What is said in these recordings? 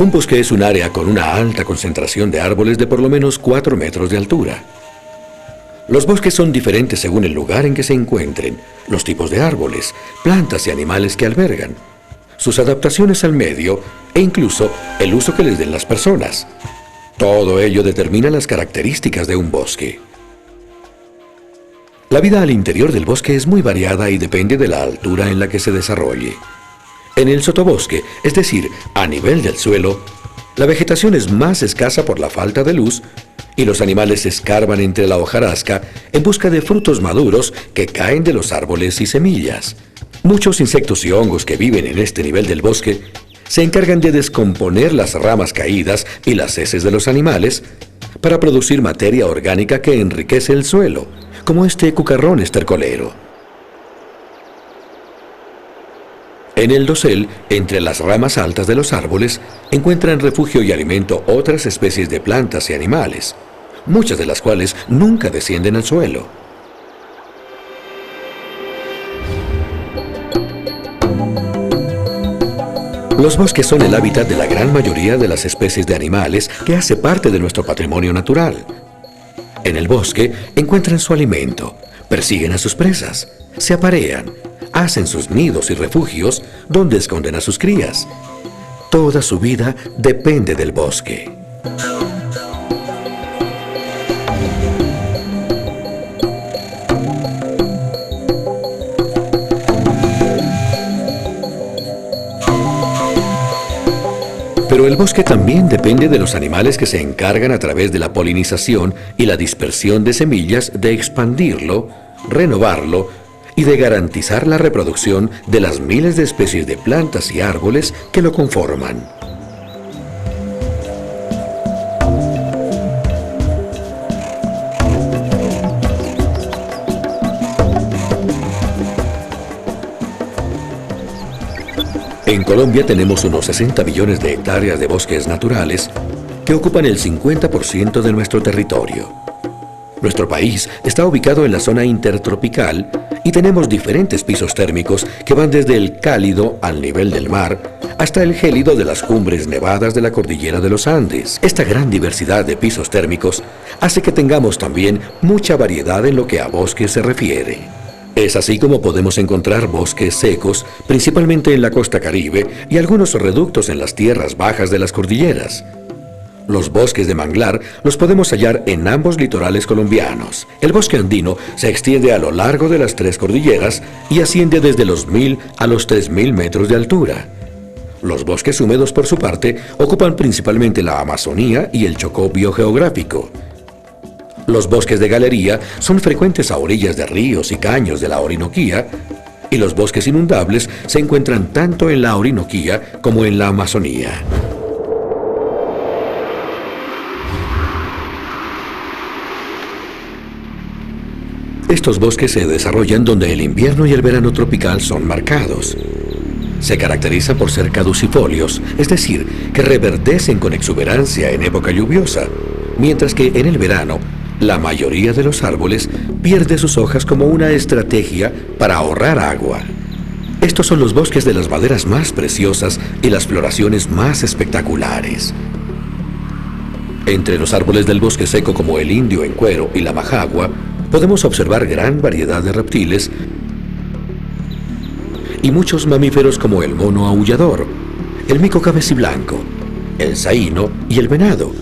Un bosque es un área con una alta concentración de árboles de por lo menos 4 metros de altura. Los bosques son diferentes según el lugar en que se encuentren, los tipos de árboles, plantas y animales que albergan, sus adaptaciones al medio e incluso el uso que les den las personas. Todo ello determina las características de un bosque. La vida al interior del bosque es muy variada y depende de la altura en la que se desarrolle. En el sotobosque, es decir, a nivel del suelo, la vegetación es más escasa por la falta de luz y los animales escarban entre la hojarasca en busca de frutos maduros que caen de los árboles y semillas. Muchos insectos y hongos que viven en este nivel del bosque se encargan de descomponer las ramas caídas y las heces de los animales para producir materia orgánica que enriquece el suelo, como este cucarrón estercolero. En el dosel, entre las ramas altas de los árboles, encuentran refugio y alimento otras especies de plantas y animales, muchas de las cuales nunca descienden al suelo. Los bosques son el hábitat de la gran mayoría de las especies de animales que hace parte de nuestro patrimonio natural. En el bosque encuentran su alimento, persiguen a sus presas, se aparean, hacen sus nidos y refugios donde esconden a sus crías. Toda su vida depende del bosque. Pero el bosque también depende de los animales que se encargan a través de la polinización y la dispersión de semillas de expandirlo, renovarlo y de garantizar la reproducción de las miles de especies de plantas y árboles que lo conforman. En Colombia tenemos unos 60 millones de hectáreas de bosques naturales que ocupan el 50% de nuestro territorio. Nuestro país está ubicado en la zona intertropical y tenemos diferentes pisos térmicos que van desde el cálido al nivel del mar hasta el gélido de las cumbres nevadas de la cordillera de los Andes. Esta gran diversidad de pisos térmicos hace que tengamos también mucha variedad en lo que a bosques se refiere. Es así como podemos encontrar bosques secos, principalmente en la costa Caribe, y algunos reductos en las tierras bajas de las cordilleras. Los bosques de manglar los podemos hallar en ambos litorales colombianos. El bosque andino se extiende a lo largo de las 3 cordilleras y asciende desde los 1000 a los 3000 metros de altura. Los bosques húmedos, por su parte, ocupan principalmente la Amazonía y el Chocó biogeográfico. Los bosques de galería son frecuentes a orillas de ríos y caños de la Orinoquía, y los bosques inundables se encuentran tanto en la Orinoquía como en la Amazonía. Estos bosques se desarrollan donde el invierno y el verano tropical son marcados. Se caracterizan por ser caducifolios, es decir, que reverdecen con exuberancia en época lluviosa, mientras que en el verano, la mayoría de los árboles pierde sus hojas como una estrategia para ahorrar agua. Estos son los bosques de las maderas más preciosas y las floraciones más espectaculares. Entre los árboles del bosque seco como el indio en cuero y la majagua, podemos observar gran variedad de reptiles y muchos mamíferos como el mono aullador, el mico cabeciblanco, el saíno y el venado,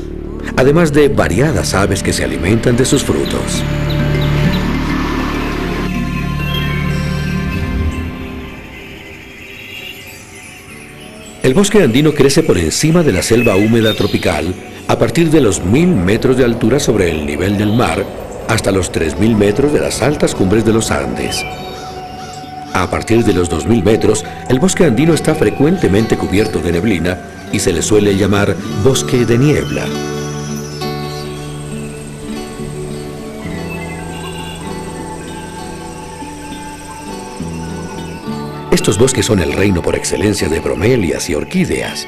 además de variadas aves que se alimentan de sus frutos. El bosque andino crece por encima de la selva húmeda tropical a partir de los 1000 metros de altura sobre el nivel del mar hasta los 3000 metros de las altas cumbres de los Andes. A partir de los 2000 metros, el bosque andino está frecuentemente cubierto de neblina y se le suele llamar bosque de niebla. Estos bosques son el reino por excelencia de bromelias y orquídeas.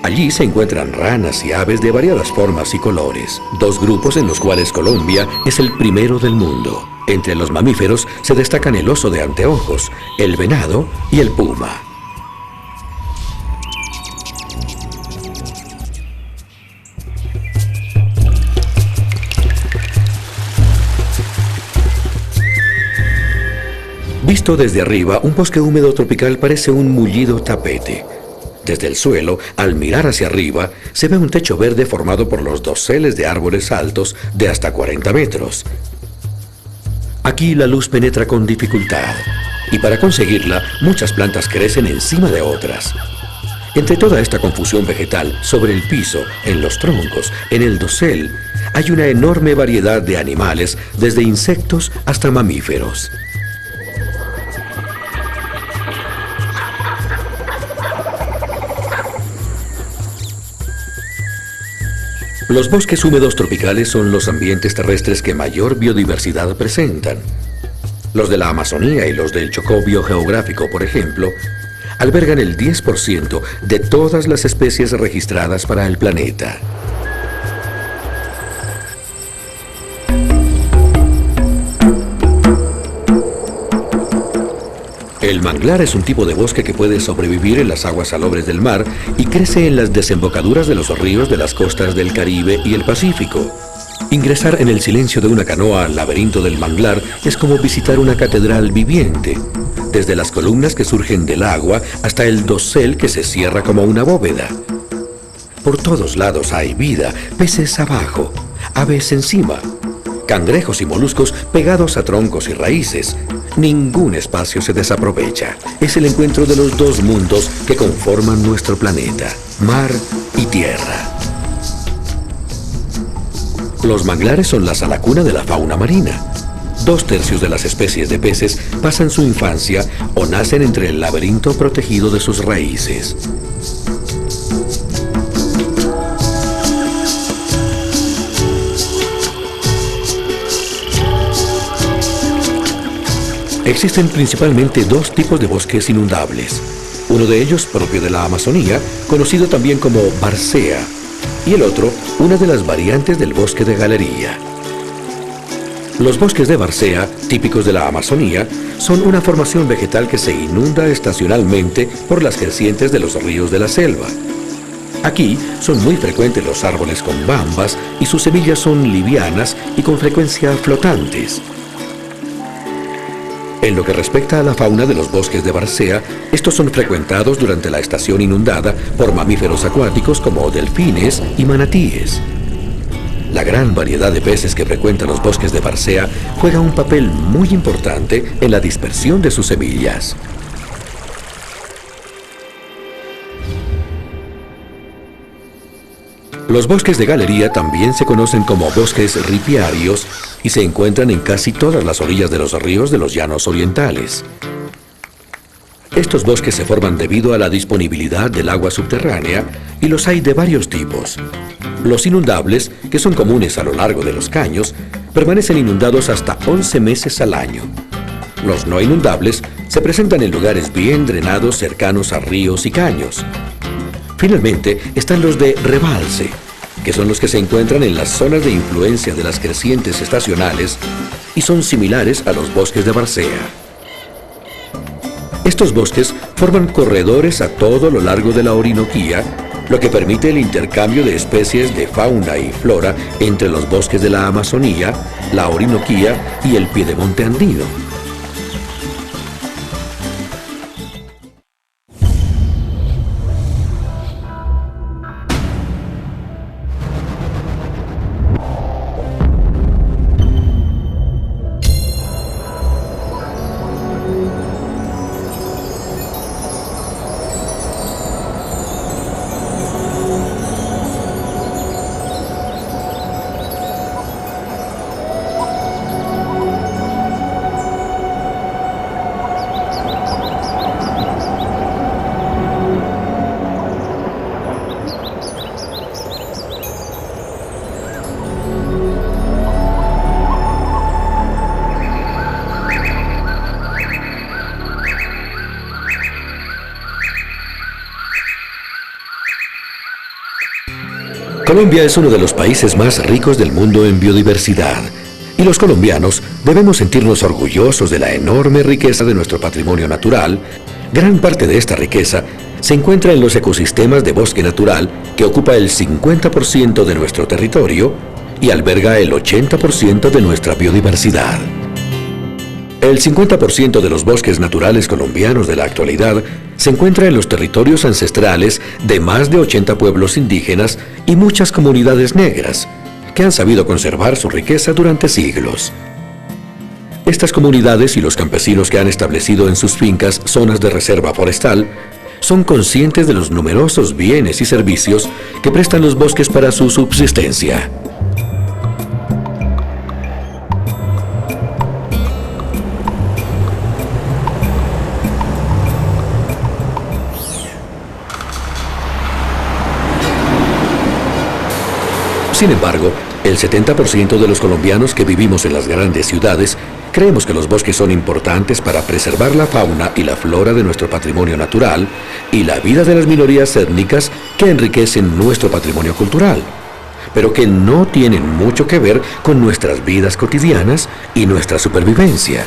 Allí se encuentran ranas y aves de variadas formas y colores, 2 grupos en los cuales Colombia es el primero del mundo. Entre los mamíferos se destacan el oso de anteojos, el venado y el puma. Visto desde arriba, un bosque húmedo tropical parece un mullido tapete. Desde el suelo, al mirar hacia arriba, se ve un techo verde formado por los doseles de árboles altos de hasta 40 metros. Aquí la luz penetra con dificultad, y para conseguirla, muchas plantas crecen encima de otras. Entre toda esta confusión vegetal, sobre el piso, en los troncos, en el dosel, hay una enorme variedad de animales, desde insectos hasta mamíferos. Los bosques húmedos tropicales son los ambientes terrestres que mayor biodiversidad presentan. Los de la Amazonía y los del Chocó biogeográfico, por ejemplo, albergan el 10% de todas las especies registradas para el planeta. El manglar es un tipo de bosque que puede sobrevivir en las aguas salobres del mar y crece en las desembocaduras de los ríos de las costas del Caribe y el Pacífico. Ingresar en el silencio de una canoa al laberinto del manglar es como visitar una catedral viviente, desde las columnas que surgen del agua hasta el dosel que se cierra como una bóveda. Por todos lados hay vida, peces abajo, aves encima, cangrejos y moluscos pegados a troncos y raíces. Ningún espacio se desaprovecha. Es el encuentro de los dos mundos que conforman nuestro planeta, mar y tierra. Los manglares son la sala cuna de la fauna marina. 2/3 de las especies de peces pasan su infancia o nacen entre el laberinto protegido de sus raíces. Existen principalmente 2 tipos de bosques inundables. Uno de ellos propio de la Amazonía, conocido también como Barcea, y el otro, una de las variantes del bosque de galería. Los bosques de Barcea, típicos de la Amazonía, son una formación vegetal que se inunda estacionalmente por las crecientes de los ríos de la selva. Aquí son muy frecuentes los árboles con bambas y sus semillas son livianas y con frecuencia flotantes. En lo que respecta a la fauna de los bosques de Barcea, estos son frecuentados durante la estación inundada por mamíferos acuáticos como delfines y manatíes. La gran variedad de peces que frecuentan los bosques de Barcea juega un papel muy importante en la dispersión de sus semillas. Los bosques de galería también se conocen como bosques ripiarios y se encuentran en casi todas las orillas de los ríos de los llanos orientales. Estos bosques se forman debido a la disponibilidad del agua subterránea y los hay de varios tipos. Los inundables, que son comunes a lo largo de los caños, permanecen inundados hasta 11 meses al año. Los no inundables se presentan en lugares bien drenados cercanos a ríos y caños. Finalmente, están los de rebalse, que son los que se encuentran en las zonas de influencia de las crecientes estacionales y son similares a los bosques de Barcea. Estos bosques forman corredores a todo lo largo de la Orinoquía, lo que permite el intercambio de especies de fauna y flora entre los bosques de la Amazonía, la Orinoquía y el Piedemonte andino. Colombia es uno de los países más ricos del mundo en biodiversidad, y los colombianos debemos sentirnos orgullosos de la enorme riqueza de nuestro patrimonio natural. Gran parte de esta riqueza se encuentra en los ecosistemas de bosque natural, que ocupa el 50% de nuestro territorio y alberga el 80% de nuestra biodiversidad. El 50% de los bosques naturales colombianos de la actualidad se encuentra en los territorios ancestrales de más de 80 pueblos indígenas y muchas comunidades negras, que han sabido conservar su riqueza durante siglos. Estas comunidades y los campesinos que han establecido en sus fincas zonas de reserva forestal son conscientes de los numerosos bienes y servicios que prestan los bosques para su subsistencia. Sin embargo, el 70% de los colombianos que vivimos en las grandes ciudades creemos que los bosques son importantes para preservar la fauna y la flora de nuestro patrimonio natural y la vida de las minorías étnicas que enriquecen nuestro patrimonio cultural, pero que no tienen mucho que ver con nuestras vidas cotidianas y nuestra supervivencia.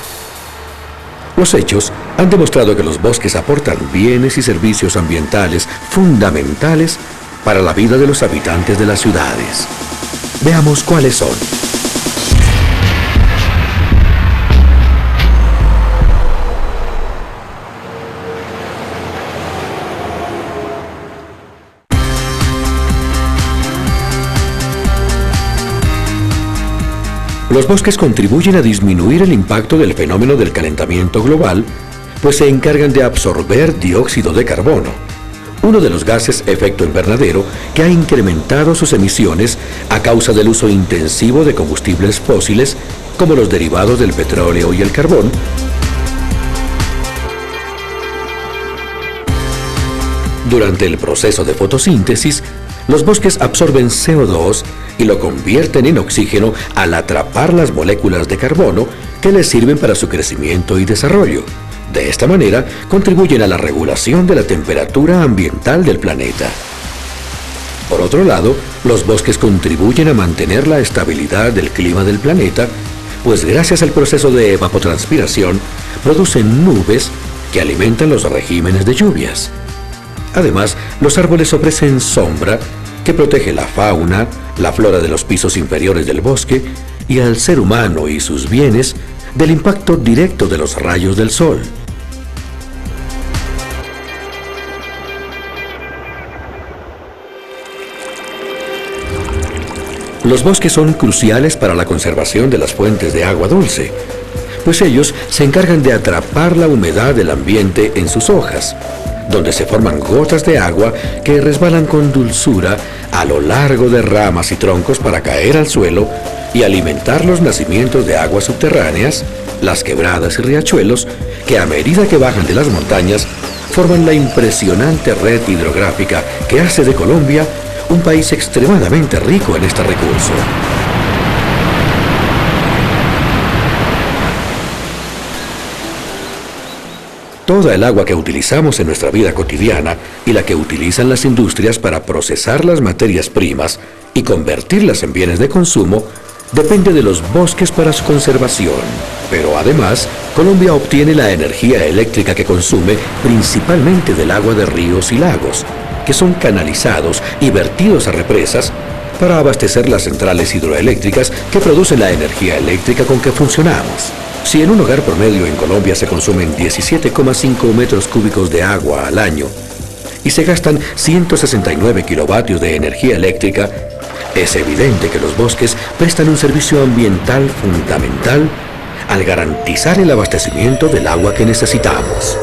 Los hechos han demostrado que los bosques aportan bienes y servicios ambientales fundamentales para la vida de los habitantes de las ciudades. Veamos cuáles son. Los bosques contribuyen a disminuir el impacto del fenómeno del calentamiento global, pues se encargan de absorber dióxido de carbono, uno de los gases efecto invernadero que ha incrementado sus emisiones a causa del uso intensivo de combustibles fósiles como los derivados del petróleo y el carbón. Durante el proceso de fotosíntesis, los bosques absorben CO2 y lo convierten en oxígeno al atrapar las moléculas de carbono que les sirven para su crecimiento y desarrollo. De esta manera, contribuyen a la regulación de la temperatura ambiental del planeta. Por otro lado, los bosques contribuyen a mantener la estabilidad del clima del planeta, pues gracias al proceso de evapotranspiración, producen nubes que alimentan los regímenes de lluvias. Además, los árboles ofrecen sombra que protege la fauna, la flora de los pisos inferiores del bosque y al ser humano y sus bienes del impacto directo de los rayos del sol. Los bosques son cruciales para la conservación de las fuentes de agua dulce, pues ellos se encargan de atrapar la humedad del ambiente en sus hojas, donde se forman gotas de agua que resbalan con dulzura a lo largo de ramas y troncos para caer al suelo y alimentar los nacimientos de aguas subterráneas, las quebradas y riachuelos, que a medida que bajan de las montañas, forman la impresionante red hidrográfica que hace de Colombia un país extremadamente rico en este recurso. Toda el agua que utilizamos en nuestra vida cotidiana y la que utilizan las industrias para procesar las materias primas y convertirlas en bienes de consumo depende de los bosques para su conservación. Pero además, Colombia obtiene la energía eléctrica que consume principalmente del agua de ríos y lagos, que son canalizados y vertidos a represas para abastecer las centrales hidroeléctricas que producen la energía eléctrica con que funcionamos. Si en un hogar promedio en Colombia se consumen 17,5 metros cúbicos de agua al año y se gastan 169 kilovatios de energía eléctrica, es evidente que los bosques prestan un servicio ambiental fundamental al garantizar el abastecimiento del agua que necesitamos.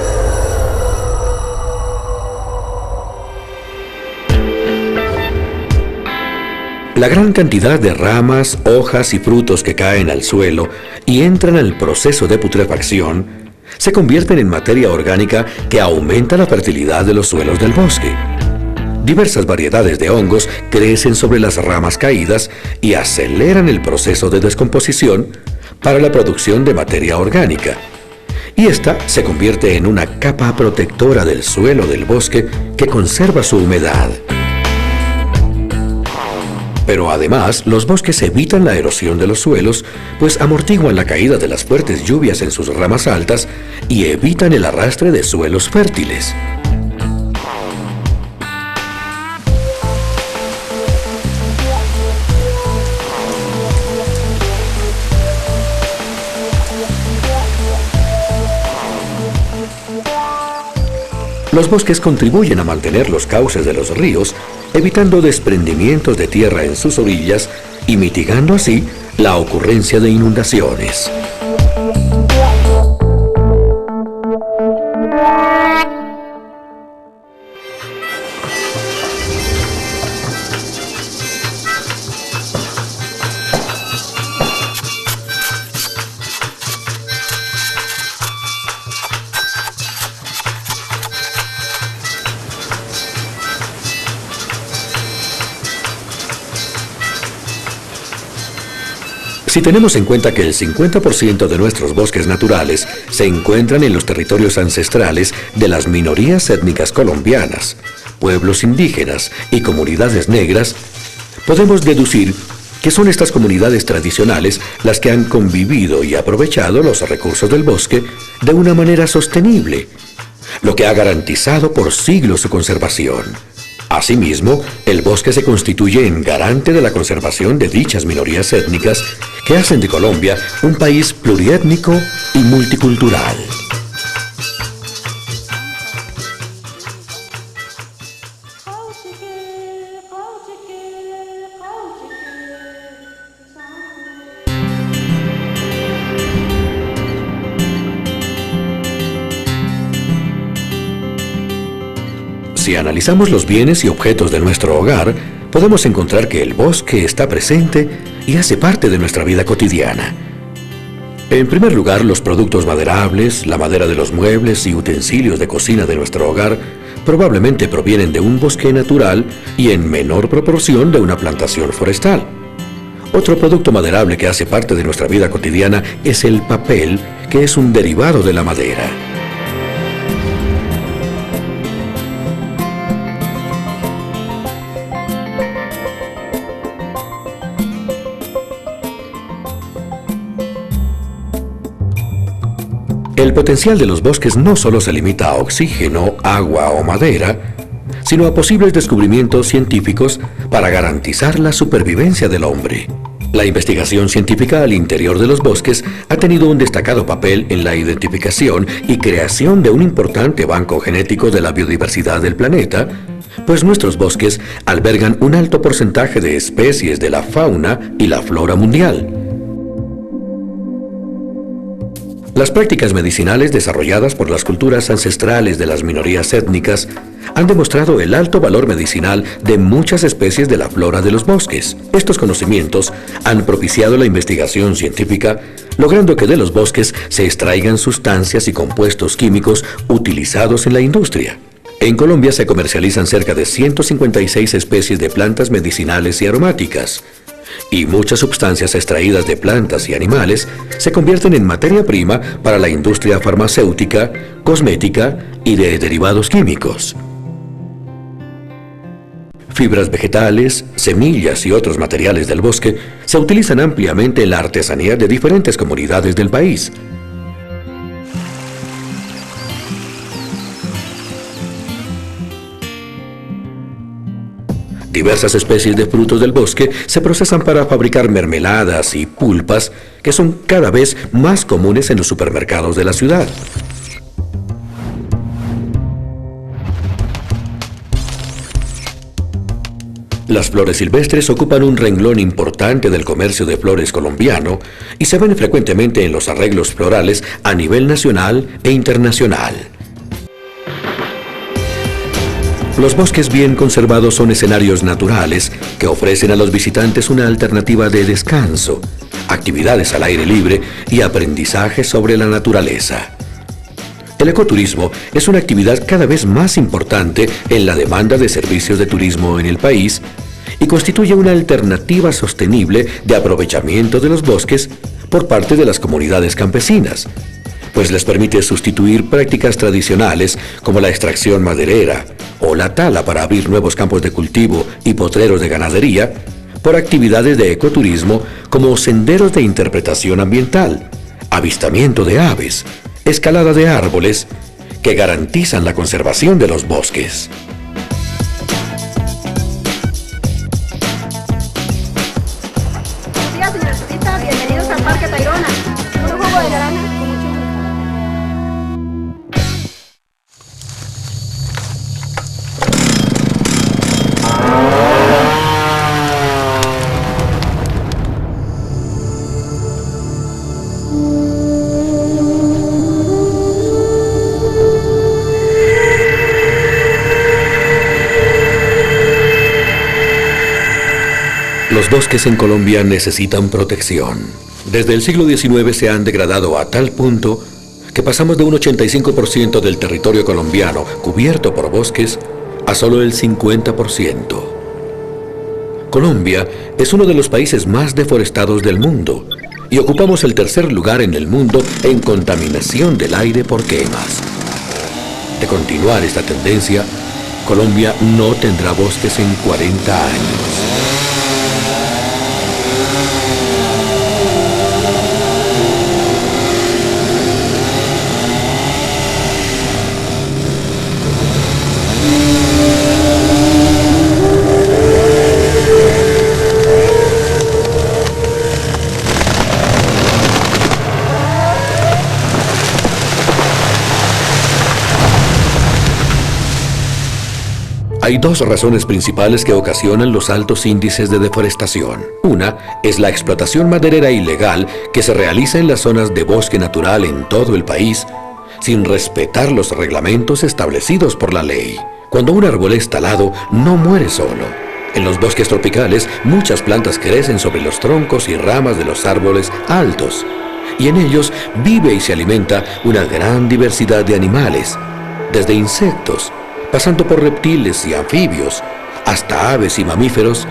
La gran cantidad de ramas, hojas y frutos que caen al suelo y entran al proceso de putrefacción se convierten en materia orgánica que aumenta la fertilidad de los suelos del bosque. Diversas variedades de hongos crecen sobre las ramas caídas y aceleran el proceso de descomposición para la producción de materia orgánica. Y esta se convierte en una capa protectora del suelo del bosque que conserva su humedad. Pero además, los bosques evitan la erosión de los suelos, pues amortiguan la caída de las fuertes lluvias en sus ramas altas y evitan el arrastre de suelos fértiles. Los bosques contribuyen a mantener los cauces de los ríos, evitando desprendimientos de tierra en sus orillas y mitigando así la ocurrencia de inundaciones. Si tenemos en cuenta que el 50% de nuestros bosques naturales se encuentran en los territorios ancestrales de las minorías étnicas colombianas, pueblos indígenas y comunidades negras, podemos deducir que son estas comunidades tradicionales las que han convivido y aprovechado los recursos del bosque de una manera sostenible, lo que ha garantizado por siglos su conservación. Asimismo, el bosque se constituye en garante de la conservación de dichas minorías étnicas que hacen de Colombia un país pluriétnico y multicultural. Si analizamos los bienes y objetos de nuestro hogar, podemos encontrar que el bosque está presente y hace parte de nuestra vida cotidiana. En primer lugar, los productos maderables, la madera de los muebles y utensilios de cocina de nuestro hogar probablemente provienen de un bosque natural y en menor proporción de una plantación forestal. Otro producto maderable que hace parte de nuestra vida cotidiana es el papel, que es un derivado de la madera. El potencial de los bosques no solo se limita a oxígeno, agua o madera, sino a posibles descubrimientos científicos para garantizar la supervivencia del hombre. La investigación científica al interior de los bosques ha tenido un destacado papel en la identificación y creación de un importante banco genético de la biodiversidad del planeta, pues nuestros bosques albergan un alto porcentaje de especies de la fauna y la flora mundial. Las prácticas medicinales desarrolladas por las culturas ancestrales de las minorías étnicas han demostrado el alto valor medicinal de muchas especies de la flora de los bosques. Estos conocimientos han propiciado la investigación científica, logrando que de los bosques se extraigan sustancias y compuestos químicos utilizados en la industria. En Colombia se comercializan cerca de 156 especies de plantas medicinales y aromáticas, y muchas sustancias extraídas de plantas y animales se convierten en materia prima para la industria farmacéutica, cosmética y de derivados químicos. Fibras vegetales, semillas y otros materiales del bosque se utilizan ampliamente en la artesanía de diferentes comunidades del país. Diversas especies de frutos del bosque se procesan para fabricar mermeladas y pulpas que son cada vez más comunes en los supermercados de la ciudad. Las flores silvestres ocupan un renglón importante del comercio de flores colombiano y se ven frecuentemente en los arreglos florales a nivel nacional e internacional. Los bosques bien conservados son escenarios naturales que ofrecen a los visitantes una alternativa de descanso, actividades al aire libre y aprendizaje sobre la naturaleza. El ecoturismo es una actividad cada vez más importante en la demanda de servicios de turismo en el país y constituye una alternativa sostenible de aprovechamiento de los bosques por parte de las comunidades campesinas, pues les permite sustituir prácticas tradicionales como la extracción maderera o la tala para abrir nuevos campos de cultivo y potreros de ganadería por actividades de ecoturismo como senderos de interpretación ambiental, avistamiento de aves, escalada de árboles, que garantizan la conservación de los bosques. Buenos días, señores turistas, bienvenidos al Parque Tayrona. Un jugo de naranja con mucho gusto. Los bosques en Colombia necesitan protección. Desde el siglo XIX se han degradado a tal punto que pasamos de un 85% del territorio colombiano cubierto por bosques a solo el 50%. Colombia es uno de los países más deforestados del mundo y ocupamos el tercer lugar en el mundo en contaminación del aire por quemas. De continuar esta tendencia, Colombia no tendrá bosques en 40 años. Hay dos razones principales que ocasionan los altos índices de deforestación. Una es la explotación maderera ilegal que se realiza en las zonas de bosque natural en todo el país, sin respetar los reglamentos establecidos por la ley. Cuando un árbol es talado, no muere solo. En los bosques tropicales, muchas plantas crecen sobre los troncos y ramas de los árboles altos, y en ellos vive y se alimenta una gran diversidad de animales, desde insectos, pasando por reptiles y anfibios, hasta aves y mamíferos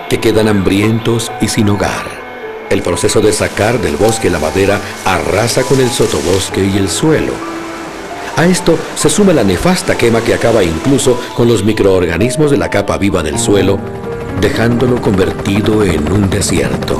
que quedan hambrientos y sin hogar. El proceso de sacar del bosque la madera arrasa con el sotobosque y el suelo. A esto se suma la nefasta quema que acaba incluso con los microorganismos de la capa viva del suelo, dejándolo convertido en un desierto.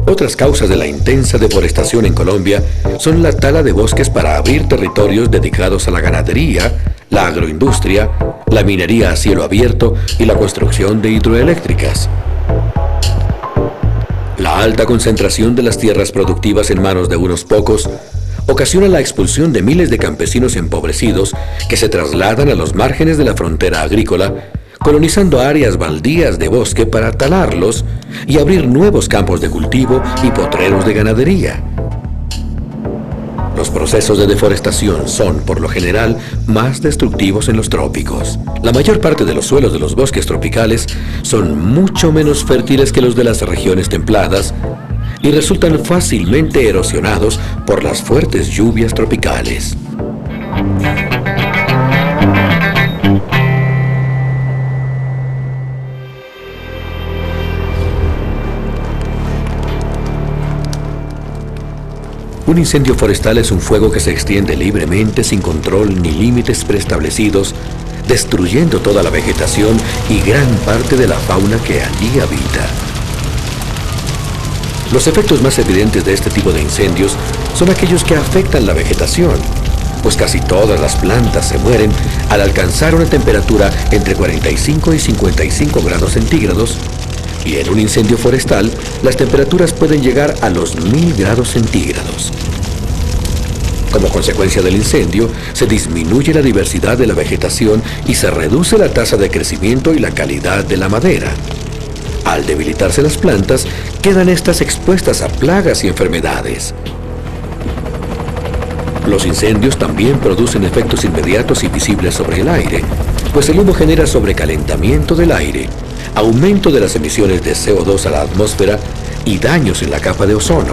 Otras causas de la intensa deforestación en Colombia son la tala de bosques para abrir territorios dedicados a la ganadería, la agroindustria, la minería a cielo abierto y la construcción de hidroeléctricas. La alta concentración de las tierras productivas en manos de unos pocos ocasiona la expulsión de miles de campesinos empobrecidos que se trasladan a los márgenes de la frontera agrícola, colonizando áreas baldías de bosque para talarlos y abrir nuevos campos de cultivo y potreros de ganadería. Los procesos de deforestación son, por lo general, más destructivos en los trópicos. La mayor parte de los suelos de los bosques tropicales son mucho menos fértiles que los de las regiones templadas y resultan fácilmente erosionados por las fuertes lluvias tropicales. Un incendio forestal es un fuego que se extiende libremente sin control ni límites preestablecidos, destruyendo toda la vegetación y gran parte de la fauna que allí habita. Los efectos más evidentes de este tipo de incendios son aquellos que afectan la vegetación, pues casi todas las plantas se mueren al alcanzar una temperatura entre 45 y 55 grados centígrados, y en un incendio forestal, las temperaturas pueden llegar a los 1000 grados centígrados. Como consecuencia del incendio, se disminuye la diversidad de la vegetación y se reduce la tasa de crecimiento y la calidad de la madera. Al debilitarse las plantas, quedan estas expuestas a plagas y enfermedades. Los incendios también producen efectos inmediatos y visibles sobre el aire, pues el humo genera sobrecalentamiento del aire, aumento de las emisiones de CO2 a la atmósfera y daños en la capa de ozono.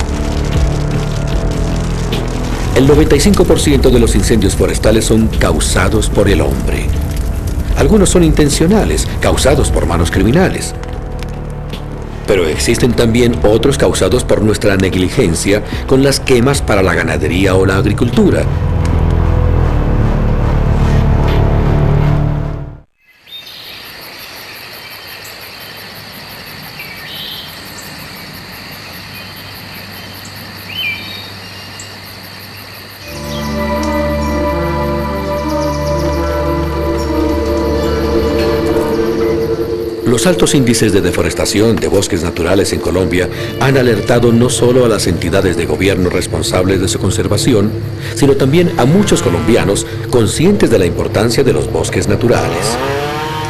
El 95% de los incendios forestales son causados por el hombre. Algunos son intencionales, causados por manos criminales. Pero existen también otros causados por nuestra negligencia con las quemas para la ganadería o la agricultura. Los altos índices de deforestación de bosques naturales en Colombia han alertado no solo a las entidades de gobierno responsables de su conservación, sino también a muchos colombianos conscientes de la importancia de los bosques naturales.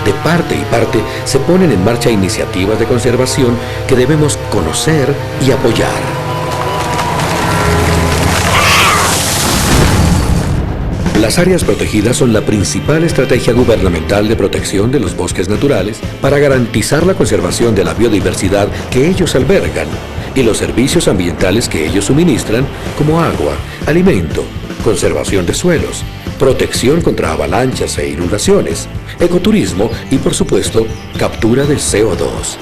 De parte y parte se ponen en marcha iniciativas de conservación que debemos conocer y apoyar. Las áreas protegidas son la principal estrategia gubernamental de protección de los bosques naturales para garantizar la conservación de la biodiversidad que ellos albergan y los servicios ambientales que ellos suministran, como agua, alimento, conservación de suelos, protección contra avalanchas e inundaciones, ecoturismo y, por supuesto, captura de CO2.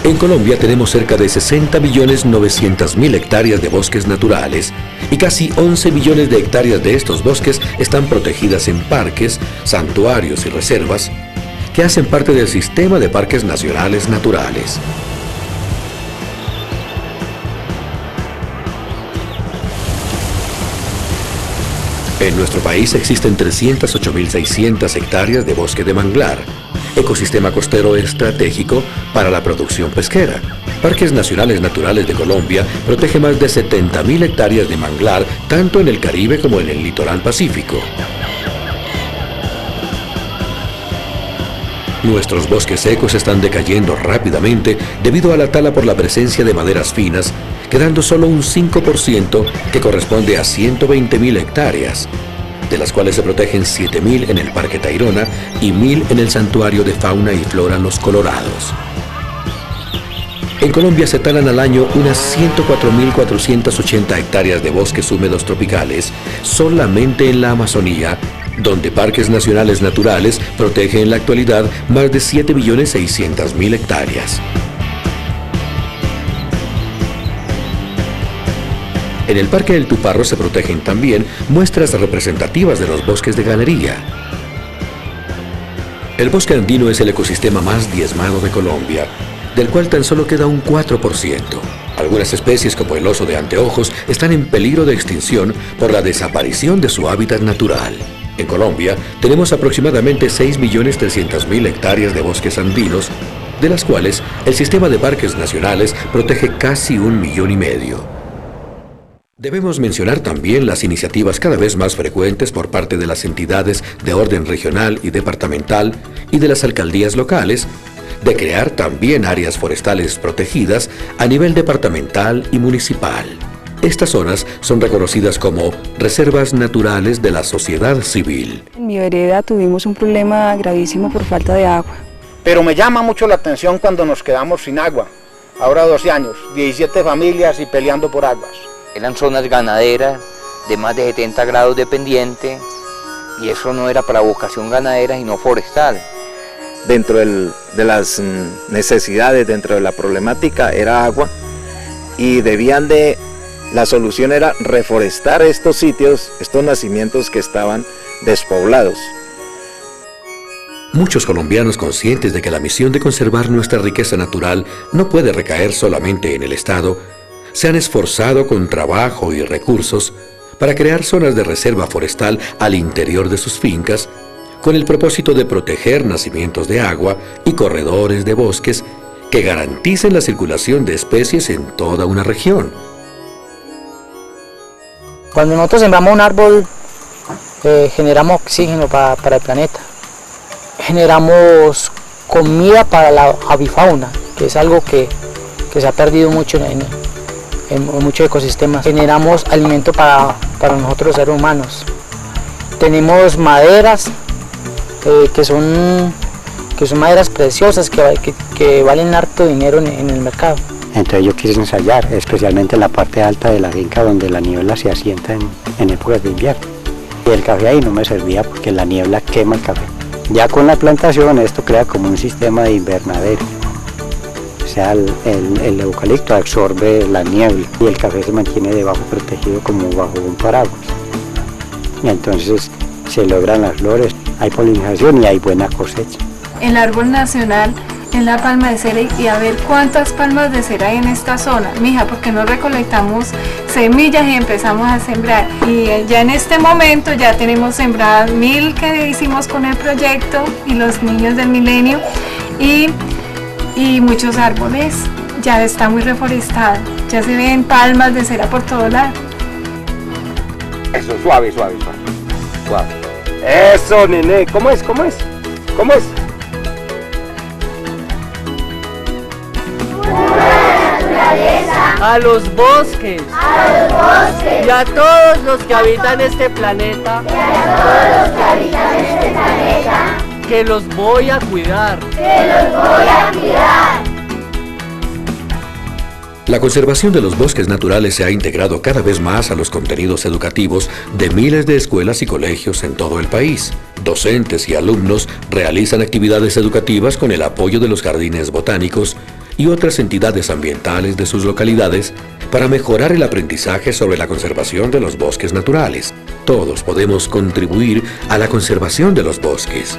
En Colombia tenemos cerca de 60.900.000 hectáreas de bosques naturales y casi 11 millones de hectáreas de estos bosques están protegidas en parques, santuarios y reservas que hacen parte del sistema de parques nacionales naturales. En nuestro país existen 308.600 hectáreas de bosque de manglar, ecosistema costero estratégico para la producción pesquera. Parques Nacionales Naturales de Colombia protege más de 70.000 hectáreas de manglar, tanto en el Caribe como en el litoral pacífico. Nuestros bosques secos están decayendo rápidamente debido a la tala por la presencia de maderas finas, quedando solo un 5% que corresponde a 120.000 hectáreas, de las cuales se protegen 7.000 en el Parque Tayrona y 1.000 en el Santuario de Fauna y Flora Los Colorados. En Colombia se talan al año unas 104.480 hectáreas de bosques húmedos tropicales solamente en la Amazonía, donde Parques Nacionales Naturales protege en la actualidad más de 7.600.000 hectáreas. En el Parque del Tuparro se protegen también muestras representativas de los bosques de galería. El bosque andino es el ecosistema más diezmado de Colombia, del cual tan solo queda un 4%. Algunas especies, como el oso de anteojos, están en peligro de extinción por la desaparición de su hábitat natural. En Colombia tenemos aproximadamente 6.300.000 hectáreas de bosques andinos, de las cuales el sistema de parques nacionales protege casi 1,5 millones. Debemos mencionar también las iniciativas cada vez más frecuentes por parte de las entidades de orden regional y departamental y de las alcaldías locales de crear también áreas forestales protegidas a nivel departamental y municipal. Estas zonas son reconocidas como reservas naturales de la sociedad civil. En mi vereda tuvimos un problema gravísimo por falta de agua. Pero me llama mucho la atención cuando nos quedamos sin agua. Ahora 12 años, 17 familias y peleando por aguas. Eran zonas ganaderas de más de 70 grados de pendiente y eso no era para vocación ganadera sino forestal. Dentro de las necesidades, dentro de la problemática era agua y la solución era reforestar estos sitios, estos nacimientos que estaban despoblados. Muchos colombianos, conscientes de que la misión de conservar nuestra riqueza natural no puede recaer solamente en el Estado, se han esforzado con trabajo y recursos para crear zonas de reserva forestal al interior de sus fincas, con el propósito de proteger nacimientos de agua y corredores de bosques que garanticen la circulación de especies en toda una región. Cuando nosotros sembramos un árbol, generamos oxígeno para el planeta, generamos comida para la avifauna, que es algo que se ha perdido mucho en muchos ecosistemas. Generamos alimento para nosotros los seres humanos. Tenemos maderas que son maderas preciosas que valen harto dinero en el mercado. Entonces yo quise ensayar, especialmente en la parte alta de la finca donde la niebla se asienta en épocas de invierno. Y el café ahí no me servía porque la niebla quema el café. Ya con la plantación esto crea como un sistema de invernadero. O sea, el eucalipto absorbe la niebla y el café se mantiene debajo protegido como bajo un paraguas. Y entonces se logran las flores, hay polinización y hay buena cosecha. El árbol nacional en la palma de cera y a ver cuántas palmas de cera hay en esta zona. Mija, porque no recolectamos semillas y empezamos a sembrar. Y ya en este momento ya tenemos sembradas 1000 que hicimos con el proyecto y los niños del milenio y muchos árboles. Ya está muy reforestado, ya se ven palmas de cera por todo lado. Eso, suave, suave, suave, suave. Eso, nene, ¿cómo es? ¿Cómo es? ¿Cómo es? A los bosques, y a todos los que habitan este planeta, que los voy a cuidar, La conservación de los bosques naturales se ha integrado cada vez más a los contenidos educativos de miles de escuelas y colegios en todo el país. Docentes y alumnos realizan actividades educativas con el apoyo de los jardines botánicos y otras entidades ambientales de sus localidades para mejorar el aprendizaje sobre la conservación de los bosques naturales. Todos podemos contribuir a la conservación de los bosques.